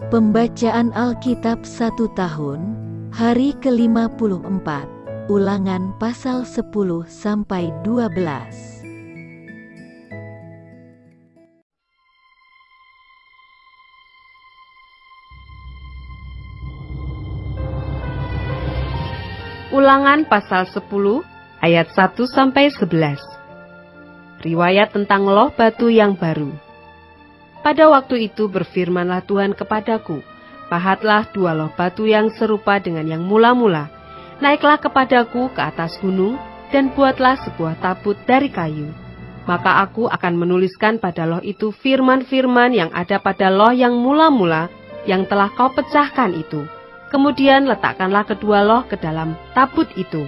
Pembacaan Alkitab 1 tahun, hari ke-54, Ulangan pasal 10-12. Ulangan pasal 10 ayat 1-11. Riwayat tentang loh batu yang baru. Pada waktu itu berfirmanlah Tuhan kepadaku, pahatlah 2 loh batu yang serupa dengan yang mula-mula. Naiklah kepadaku ke atas gunung dan buatlah sebuah tabut dari kayu. Maka aku akan menuliskan pada loh itu firman-firman yang ada pada loh yang mula-mula yang telah kau pecahkan itu. Kemudian letakkanlah kedua loh ke dalam tabut itu.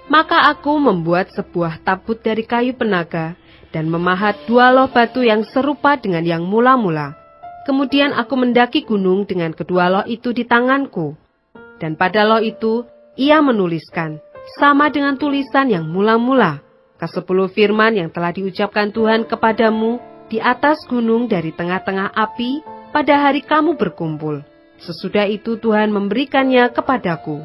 Maka aku membuat sebuah tabut dari kayu penaga dan memahat 2 loh batu yang serupa dengan yang mula-mula. Kemudian aku mendaki gunung dengan kedua loh itu di tanganku. Dan pada loh itu ia menuliskan, sama dengan tulisan yang mula-mula, ke-10 firman yang telah diucapkan Tuhan kepadamu di atas gunung dari tengah-tengah api pada hari kamu berkumpul. Sesudah itu Tuhan memberikannya kepadaku.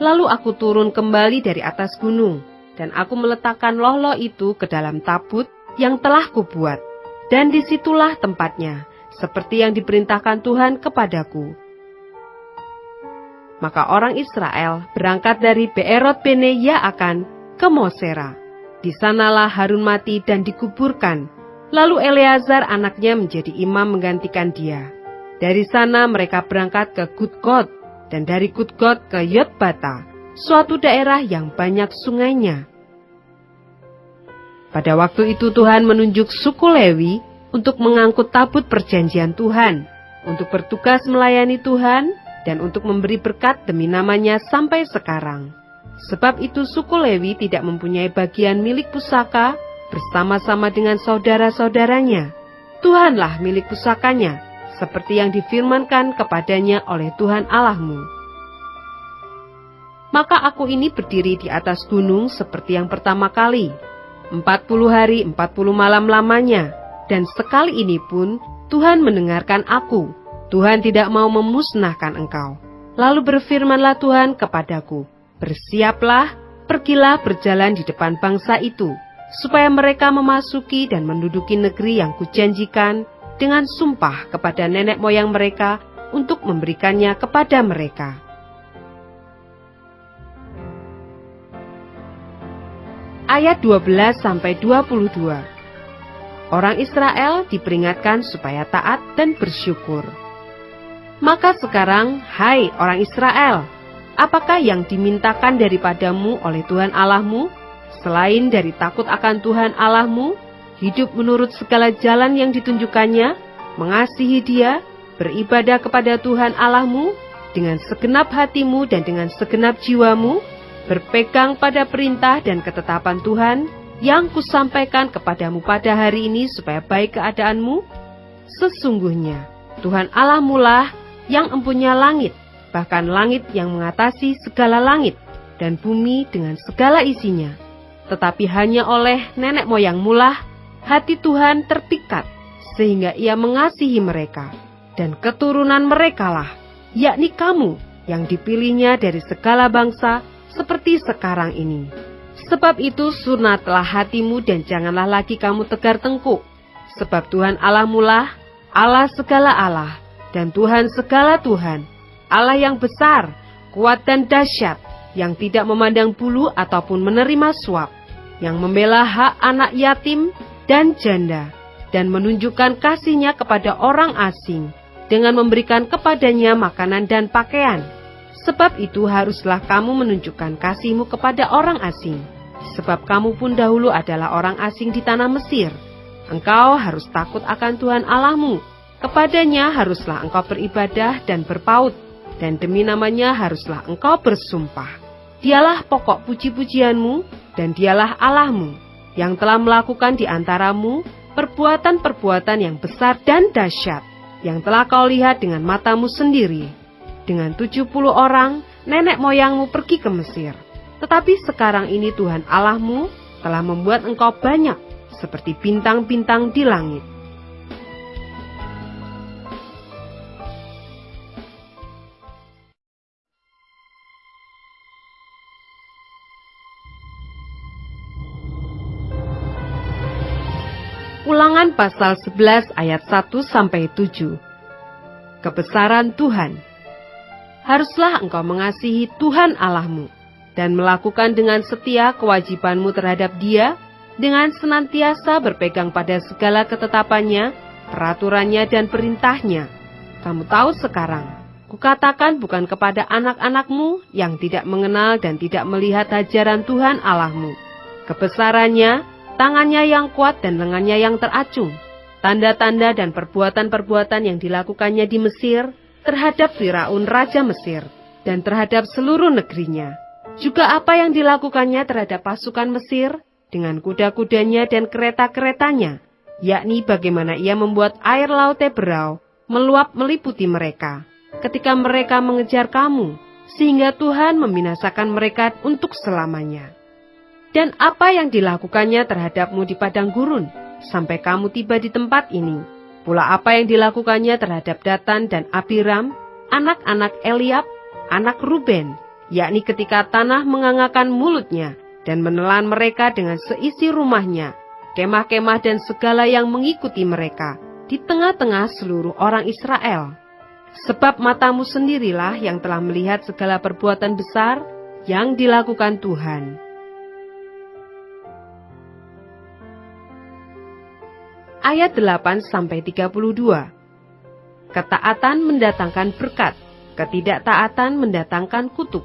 Lalu aku turun kembali dari atas gunung, dan aku meletakkan loh-loh itu ke dalam tabut yang telah kubuat. Dan disitulah tempatnya, seperti yang diperintahkan Tuhan kepadaku. Maka orang Israel berangkat dari Beerot Bene Yaakan ke Mosera. Di sanalah Harun mati dan dikuburkan. Lalu Eleazar anaknya menjadi imam menggantikan dia. Dari sana mereka berangkat ke Gudgod, dan dari Gudgod ke Yotbata, suatu daerah yang banyak sungainya. Pada waktu itu Tuhan menunjuk suku Lewi untuk mengangkut tabut perjanjian Tuhan, untuk bertugas melayani Tuhan, dan untuk memberi berkat demi namanya sampai sekarang. Sebab itu suku Lewi tidak mempunyai bagian milik pusaka bersama-sama dengan saudara-saudaranya. Tuhanlah milik pusakanya, seperti yang difirmankan kepadanya oleh Tuhan Allahmu. Maka aku ini berdiri di atas gunung seperti yang pertama kali, 40 hari 40 malam lamanya, dan sekali ini pun Tuhan mendengarkan aku. Tuhan tidak mau memusnahkan engkau. Lalu berfirmanlah Tuhan kepadaku, bersiaplah, pergilah berjalan di depan bangsa itu, supaya mereka memasuki dan menduduki negeri yang kujanjikan dengan sumpah kepada nenek moyang mereka untuk memberikannya kepada mereka. Ayat 12-22. Orang Israel diperingatkan supaya taat dan bersyukur. Maka sekarang, hai orang Israel, apakah yang dimintakan daripadamu oleh Tuhan Allahmu, selain dari takut akan Tuhan Allahmu, hidup menurut segala jalan yang ditunjukkannya, mengasihi Dia, beribadah kepada Tuhan Allahmu, dengan segenap hatimu dan dengan segenap jiwamu, berpegang pada perintah dan ketetapan Tuhan yang kusampaikan kepadamu pada hari ini supaya baik keadaanmu? Sesungguhnya Tuhan Allahmu lah yang empunya langit, bahkan langit yang mengatasi segala langit, dan bumi dengan segala isinya. Tetapi hanya oleh nenek moyangmu lah hati Tuhan terpikat, sehingga ia mengasihi mereka, dan keturunan merekalah, yakni kamu yang dipilihnya dari segala bangsa, seperti sekarang ini. Sebab itu sunatlah hatimu dan janganlah lagi kamu tegar tengkuk. Sebab Tuhan Allahmu lah Allah segala Allah, dan Tuhan segala Tuhan, Allah yang besar, kuat dan dahsyat, yang tidak memandang bulu ataupun menerima suap, yang membela hak anak yatim dan janda, dan menunjukkan kasih-Nya kepada orang asing, dengan memberikan kepadanya makanan dan pakaian. Sebab itu haruslah kamu menunjukkan kasih-Mu kepada orang asing, sebab kamu pun dahulu adalah orang asing di tanah Mesir. Engkau harus takut akan Tuhan Allahmu, kepadanya haruslah engkau beribadah dan berpaut, dan demi namanya haruslah engkau bersumpah. Dialah pokok puji-pujianmu, dan dialah Allahmu, yang telah melakukan di antaramu perbuatan-perbuatan yang besar dan dahsyat, yang telah kau lihat dengan matamu sendiri. Dengan 70 orang, nenek moyangmu pergi ke Mesir. Tetapi sekarang ini Tuhan Allahmu telah membuat engkau banyak, seperti bintang-bintang di langit. Ulangan pasal 11 ayat 1-7. Kebesaran Tuhan. Haruslah engkau mengasihi Tuhan Allahmu dan melakukan dengan setia kewajibanmu terhadap Dia dengan senantiasa berpegang pada segala ketetapannya, peraturannya dan perintahnya. Kamu tahu sekarang, kukatakan bukan kepada anak-anakmu yang tidak mengenal dan tidak melihat ajaran Tuhan Allahmu, kebesarannya, tangannya yang kuat dan lengannya yang teracung, tanda-tanda dan perbuatan-perbuatan yang dilakukannya di Mesir terhadap Firaun Raja Mesir dan terhadap seluruh negerinya. Juga apa yang dilakukannya terhadap pasukan Mesir dengan kuda-kudanya dan kereta-keretanya, yakni bagaimana ia membuat air laut Teberau meluap meliputi mereka ketika mereka mengejar kamu, sehingga Tuhan membinasakan mereka untuk selamanya. Dan apa yang dilakukannya terhadapmu di padang gurun, sampai kamu tiba di tempat ini. Pula apa yang dilakukannya terhadap Datan dan Abiram, anak-anak Eliab, anak Ruben, yakni ketika tanah mengangakan mulutnya, dan menelan mereka dengan seisi rumahnya, kemah-kemah dan segala yang mengikuti mereka, di tengah-tengah seluruh orang Israel. Sebab matamu sendirilah yang telah melihat segala perbuatan besar yang dilakukan Tuhan. Ayat 8-32. Ketaatan mendatangkan berkat, ketidaktaatan mendatangkan kutuk.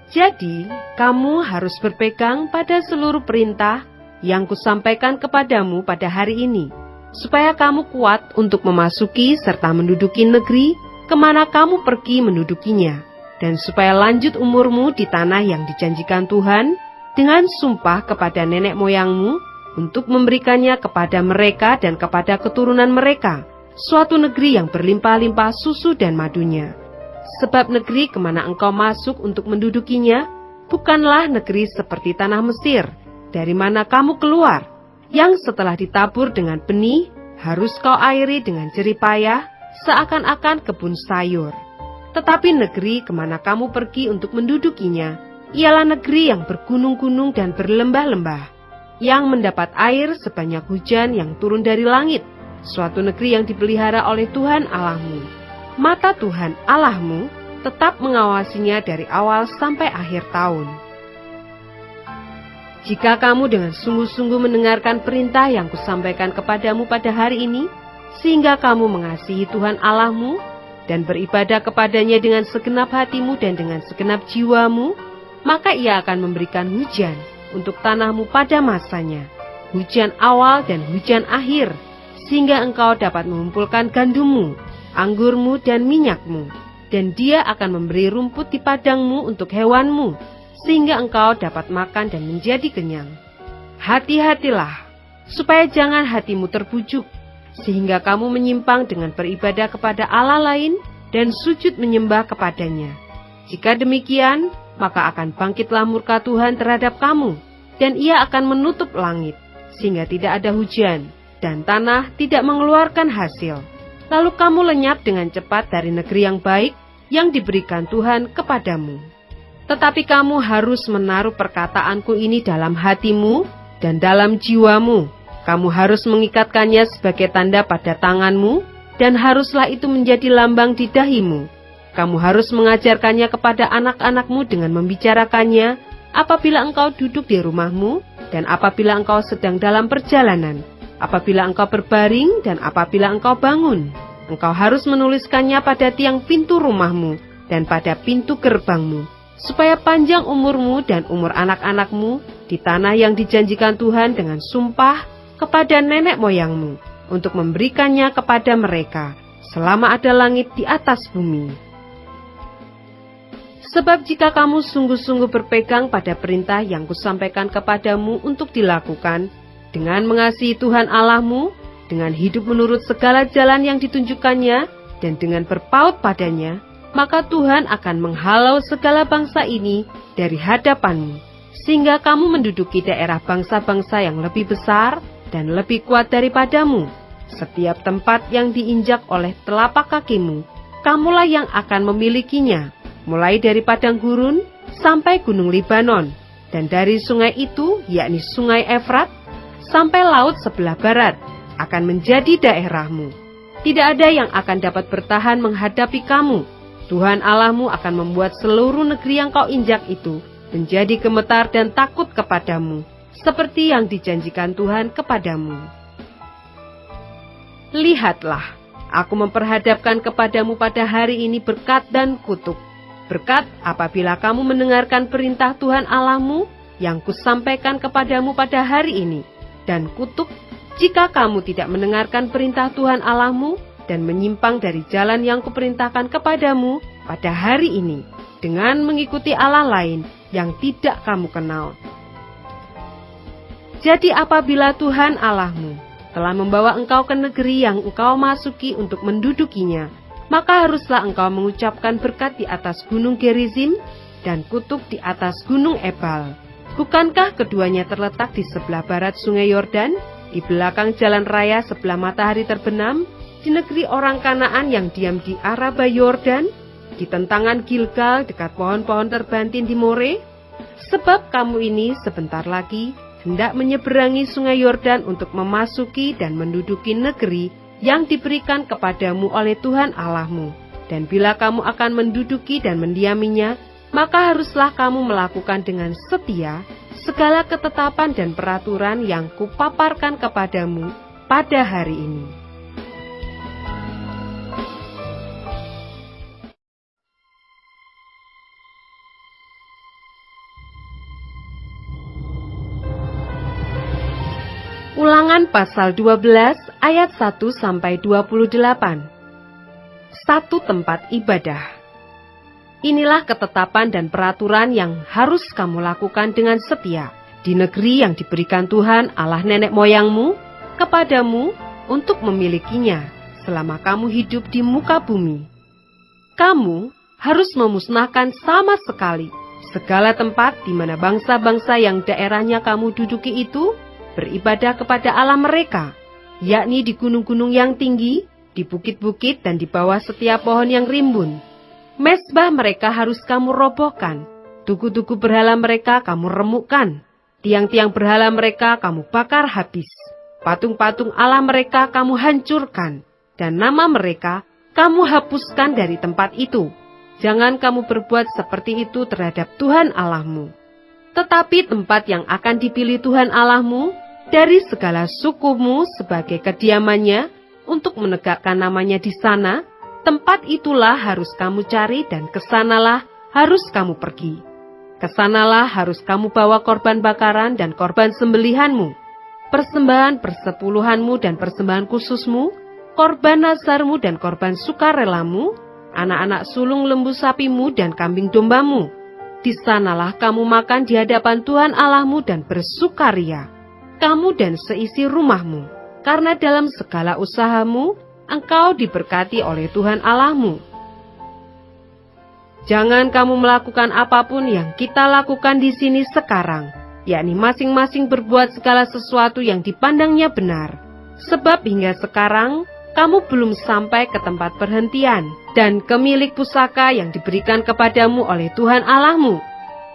Jadi, kamu harus berpegang pada seluruh perintah yang kusampaikan kepadamu pada hari ini, supaya kamu kuat untuk memasuki serta menduduki negeri kemana kamu pergi mendudukinya, dan supaya lanjut umurmu di tanah yang dijanjikan Tuhan dengan sumpah kepada nenek moyangmu, untuk memberikannya kepada mereka dan kepada keturunan mereka, suatu negeri yang berlimpah-limpah susu dan madunya. Sebab negeri kemana engkau masuk untuk mendudukinya, bukanlah negeri seperti tanah Mesir, dari mana kamu keluar, yang setelah ditabur dengan benih, harus kau airi dengan jerih payah, seakan-akan kebun sayur. Tetapi negeri kemana kamu pergi untuk mendudukinya, ialah negeri yang bergunung-gunung dan berlembah-lembah, yang mendapat air sebanyak hujan yang turun dari langit, suatu negeri yang dipelihara oleh Tuhan Allahmu. Mata Tuhan Allahmu tetap mengawasinya dari awal sampai akhir tahun. Jika kamu dengan sungguh-sungguh mendengarkan perintah yang kusampaikan kepadamu pada hari ini, sehingga kamu mengasihi Tuhan Allahmu dan beribadah kepadanya dengan segenap hatimu dan dengan segenap jiwamu, maka Ia akan memberikan hujan untuk tanahmu pada masanya, hujan awal dan hujan akhir, sehingga engkau dapat mengumpulkan gandummu, anggurmu dan minyakmu, dan Dia akan memberi rumput di padangmu untuk hewanmu, sehingga engkau dapat makan dan menjadi kenyang. Hati-hatilah, supaya jangan hatimu terbujuk, sehingga kamu menyimpang dengan beribadah kepada Allah lain dan sujud menyembah kepadanya. Jika demikian, maka akan bangkitlah murka Tuhan terhadap kamu, dan Ia akan menutup langit, sehingga tidak ada hujan, dan tanah tidak mengeluarkan hasil. Lalu kamu lenyap dengan cepat dari negeri yang baik, yang diberikan Tuhan kepadamu. Tetapi kamu harus menaruh perkataanku ini dalam hatimu, dan dalam jiwamu. Kamu harus mengikatkannya sebagai tanda pada tanganmu, dan haruslah itu menjadi lambang di dahimu. Kamu harus mengajarkannya kepada anak-anakmu dengan membicarakannya apabila engkau duduk di rumahmu dan apabila engkau sedang dalam perjalanan, apabila engkau berbaring dan apabila engkau bangun. Engkau harus menuliskannya pada tiang pintu rumahmu dan pada pintu gerbangmu, supaya panjang umurmu dan umur anak-anakmu di tanah yang dijanjikan Tuhan dengan sumpah kepada nenek moyangmu, untuk memberikannya kepada mereka selama ada langit di atas bumi. Sebab jika kamu sungguh-sungguh berpegang pada perintah yang kusampaikan kepadamu untuk dilakukan, dengan mengasihi Tuhan Allahmu, dengan hidup menurut segala jalan yang ditunjukkannya, dan dengan berpaut padanya, maka Tuhan akan menghalau segala bangsa ini dari hadapanmu, sehingga kamu menduduki daerah bangsa-bangsa yang lebih besar dan lebih kuat daripadamu. Setiap tempat yang diinjak oleh telapak kakimu, kamulah yang akan memilikinya, mulai dari padang gurun sampai gunung Libanon, dan dari sungai itu, yakni sungai Efrat, sampai laut sebelah barat akan menjadi daerahmu. Tidak ada yang akan dapat bertahan menghadapi kamu. Tuhan Allahmu akan membuat seluruh negeri yang kau injak itu menjadi gemetar dan takut kepadamu, seperti yang dijanjikan Tuhan kepadamu. Lihatlah, aku memperhadapkan kepadamu pada hari ini berkat dan kutuk. Berkat apabila kamu mendengarkan perintah Tuhan Allahmu yang kusampaikan kepadamu pada hari ini, dan kutuk jika kamu tidak mendengarkan perintah Tuhan Allahmu dan menyimpang dari jalan yang kuperintahkan kepadamu pada hari ini, dengan mengikuti Allah lain yang tidak kamu kenal. Jadi apabila Tuhan Allahmu telah membawa engkau ke negeri yang engkau masuki untuk mendudukinya, maka haruslah engkau mengucapkan berkat di atas gunung Gerizim dan kutuk di atas gunung Ebal. Bukankah keduanya terletak di sebelah barat sungai Yordan, di belakang jalan raya sebelah matahari terbenam, di negeri orang Kanaan yang diam di Araba Yordan, di tentangan Gilgal dekat pohon-pohon terbantin di More? Sebab kamu ini sebentar lagi hendak menyeberangi sungai Yordan untuk memasuki dan menduduki negeri yang diberikan kepadamu oleh Tuhan Allahmu. Dan bila kamu akan menduduki dan mendiaminya, maka haruslah kamu melakukan dengan setia segala ketetapan dan peraturan yang kupaparkan kepadamu pada hari ini. Ulangan pasal 12 ayat 1-28. Satu tempat ibadah. Inilah ketetapan dan peraturan yang harus kamu lakukan dengan setia di negeri yang diberikan Tuhan Allah nenek moyangmu kepadamu untuk memilikinya selama kamu hidup di muka bumi. Kamu harus memusnahkan sama sekali segala tempat di mana bangsa-bangsa yang daerahnya kamu duduki itu beribadah kepada Allah mereka, yakni di gunung-gunung yang tinggi, di bukit-bukit dan di bawah setiap pohon yang rimbun. Mezbah mereka harus kamu robohkan, tugu-tugu berhala mereka kamu remukkan, tiang-tiang berhala mereka kamu bakar habis, patung-patung Allah mereka kamu hancurkan, dan nama mereka kamu hapuskan dari tempat itu. Jangan kamu berbuat seperti itu terhadap Tuhan Allahmu. Tetapi tempat yang akan dipilih Tuhan Allahmu dari segala sukumu sebagai kediamannya untuk menegakkan namanya di sana, tempat itulah harus kamu cari dan kesanalah harus kamu pergi. Kesanalah harus kamu bawa korban bakaran dan korban sembelihanmu, persembahan persepuluhanmu dan persembahan khususmu, korban nazarmu dan korban sukarelamu, anak-anak sulung lembu sapimu dan kambing dombamu. Di sanalah kamu makan di hadapan Tuhan Allahmu dan bersukaria, kamu dan seisi rumahmu, karena dalam segala usahamu engkau diberkati oleh Tuhan Allahmu. Jangan kamu melakukan apapun yang kita lakukan di sini sekarang, yakni masing-masing berbuat segala sesuatu yang dipandangnya benar. Sebab hingga sekarang kamu belum sampai ke tempat perhentian dan ke milik pusaka yang diberikan kepadamu oleh Tuhan Allahmu.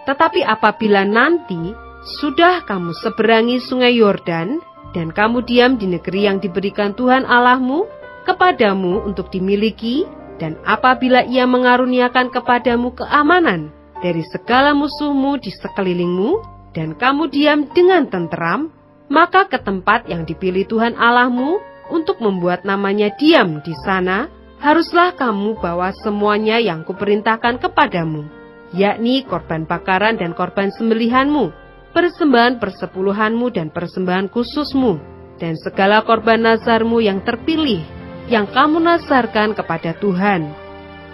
Tetapi apabila nanti sudah kamu seberangi sungai Yordan dan kamu diam di negeri yang diberikan Tuhan Allahmu kepadamu untuk dimiliki, dan apabila ia mengaruniakan kepadamu keamanan dari segala musuhmu di sekelilingmu, dan kamu diam dengan tenteram, maka ke tempat yang dipilih Tuhan Allahmu untuk membuat namanya diam di sana, haruslah kamu bawa semuanya yang kuperintahkan kepadamu, yakni korban bakaran dan korban sembelihanmu, persembahan persepuluhanmu dan persembahan khususmu, dan segala korban nazarmu yang terpilih, yang kamu nazarkan kepada Tuhan.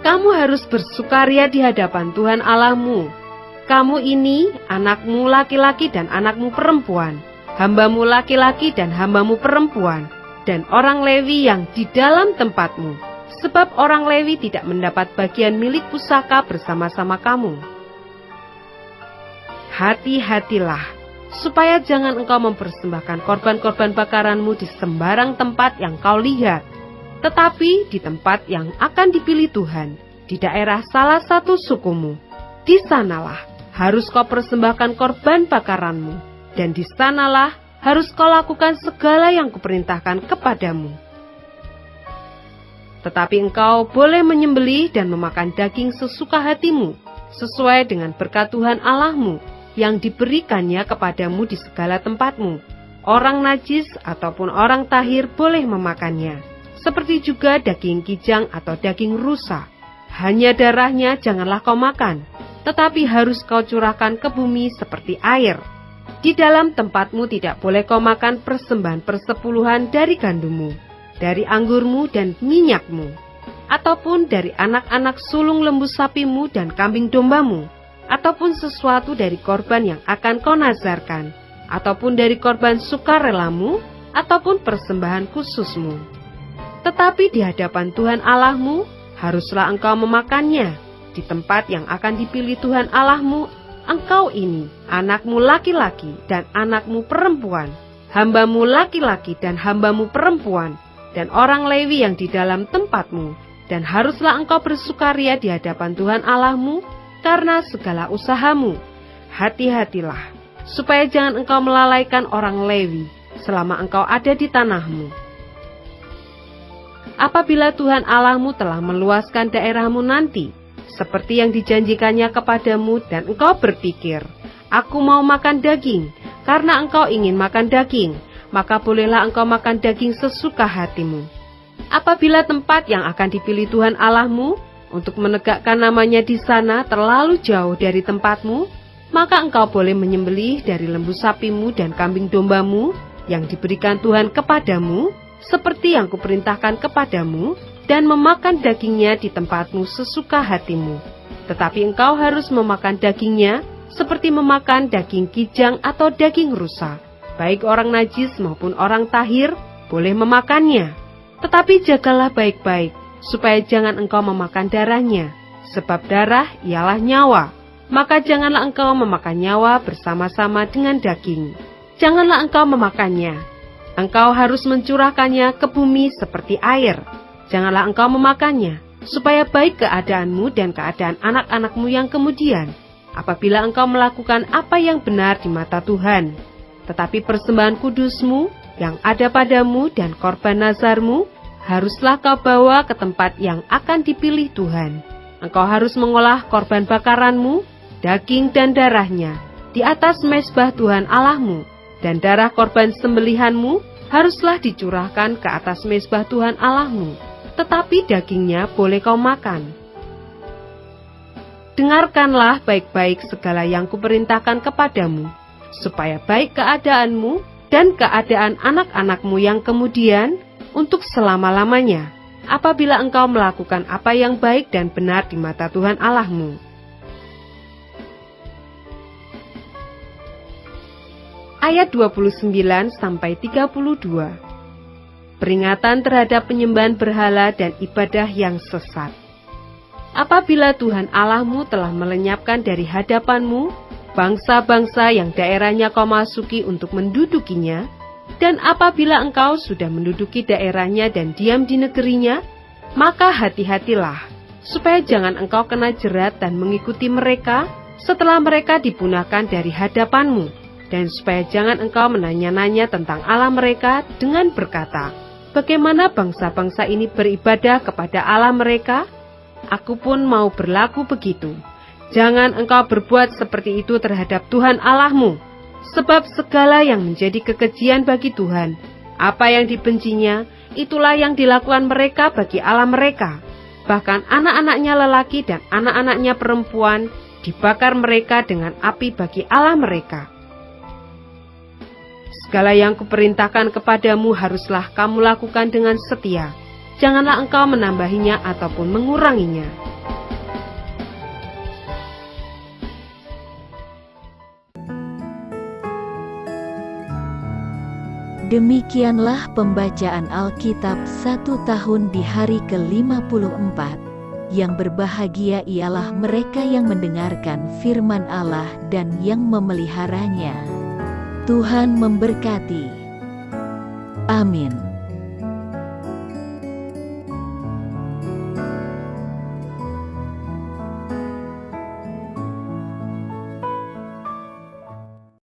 Kamu harus bersukaria di hadapan Tuhan Allahmu. Kamu ini, anakmu laki-laki dan anakmu perempuan, hambamu laki-laki dan hambamu perempuan, dan orang Lewi yang di dalam tempatmu, sebab orang Lewi tidak mendapat bagian milik pusaka bersama-sama kamu. Hati-hatilah, supaya jangan engkau mempersembahkan korban-korban bakaranmu di sembarang tempat yang kau lihat, tetapi di tempat yang akan dipilih Tuhan, di daerah salah satu sukumu. Di sanalah harus kau persembahkan korban bakaranmu, dan di sanalah harus kau lakukan segala yang kuperintahkan kepadamu. Tetapi engkau boleh menyembelih dan memakan daging sesuka hatimu, sesuai dengan berkat Tuhan Allahmu, yang diberikannya kepadamu di segala tempatmu. Orang najis ataupun orang tahir boleh memakannya, seperti juga daging kijang atau daging rusa. Hanya darahnya janganlah kau makan, tetapi harus kau curahkan ke bumi seperti air. Di dalam tempatmu tidak boleh kau makan persembahan persepuluhan dari gandummu, dari anggurmu dan minyakmu, ataupun dari anak-anak sulung lembu sapimu dan kambing dombamu, ataupun sesuatu dari korban yang akan kau nazarkan, ataupun dari korban sukarelamu, ataupun persembahan khususmu. Tetapi di hadapan Tuhan Allahmu, haruslah engkau memakannya di tempat yang akan dipilih Tuhan Allahmu. Engkau ini, anakmu laki-laki dan anakmu perempuan, hambamu laki-laki dan hambamu perempuan, dan orang Lewi yang di dalam tempatmu, dan haruslah engkau bersukaria di hadapan Tuhan Allahmu karena segala usahamu. Hati-hatilah, supaya jangan engkau melalaikan orang Lewi selama engkau ada di tanahmu. Apabila Tuhan Allahmu telah meluaskan daerahmu nanti, seperti yang dijanjikannya kepadamu, dan engkau berpikir, aku mau makan daging, karena engkau ingin makan daging, maka bolehlah engkau makan daging sesuka hatimu. Apabila tempat yang akan dipilih Tuhan Allahmu untuk menegakkan namanya di sana terlalu jauh dari tempatmu, maka engkau boleh menyembelih dari lembu sapimu dan kambing dombamu yang diberikan Tuhan kepadamu, seperti yang kuperintahkan kepadamu, dan memakan dagingnya di tempatmu sesuka hatimu. Tetapi engkau harus memakan dagingnya seperti memakan daging kijang atau daging rusa. Baik orang najis maupun orang tahir boleh memakannya. Tetapi jagalah baik-baik, supaya jangan engkau memakan darahnya, sebab darah ialah nyawa. Maka janganlah engkau memakan nyawa bersama-sama dengan daging. Janganlah engkau memakannya. Engkau harus mencurahkannya ke bumi seperti air. Janganlah engkau memakannya, supaya baik keadaanmu dan keadaan anak-anakmu yang kemudian, apabila engkau melakukan apa yang benar di mata Tuhan. Tetapi persembahan kudusmu yang ada padamu dan korban nazarmu, haruslah kau bawa ke tempat yang akan dipilih Tuhan. Engkau harus mengolah korban bakaranmu, daging dan darahnya, di atas mezbah Tuhan Allahmu, dan darah korban sembelihanmu haruslah dicurahkan ke atas mezbah Tuhan Allahmu. Tetapi dagingnya boleh kau makan. Dengarkanlah baik-baik segala yang kuperintahkan kepadamu, supaya baik keadaanmu dan keadaan anak-anakmu yang kemudian untuk selama-lamanya, apabila engkau melakukan apa yang baik dan benar di mata Tuhan Allahmu. Ayat 29-32. Peringatan terhadap penyembahan berhala dan ibadah yang sesat. Apabila Tuhan Allahmu telah melenyapkan dari hadapanmu bangsa-bangsa yang daerahnya kau masuki untuk mendudukinya, dan apabila engkau sudah menduduki daerahnya dan diam di negerinya, maka hati-hatilah, supaya jangan engkau kena jerat dan mengikuti mereka setelah mereka dipunahkan dari hadapanmu, dan supaya jangan engkau menanya-nanya tentang Allah mereka dengan berkata, bagaimana bangsa-bangsa ini beribadah kepada Allah mereka? Aku pun mau berlaku begitu. Jangan engkau berbuat seperti itu terhadap Tuhan Allahmu, sebab segala yang menjadi kekejian bagi Tuhan, apa yang dibencinya, itulah yang dilakukan mereka bagi Allah mereka. Bahkan anak-anaknya lelaki dan anak-anaknya perempuan dibakar mereka dengan api bagi Allah mereka. Segala yang kuperintahkan kepadamu haruslah kamu lakukan dengan setia. Janganlah engkau menambahinya ataupun menguranginya. Demikianlah pembacaan Alkitab 1 tahun di hari ke-54. Yang berbahagia ialah mereka yang mendengarkan firman Allah dan yang memeliharanya. Tuhan memberkati. Amin.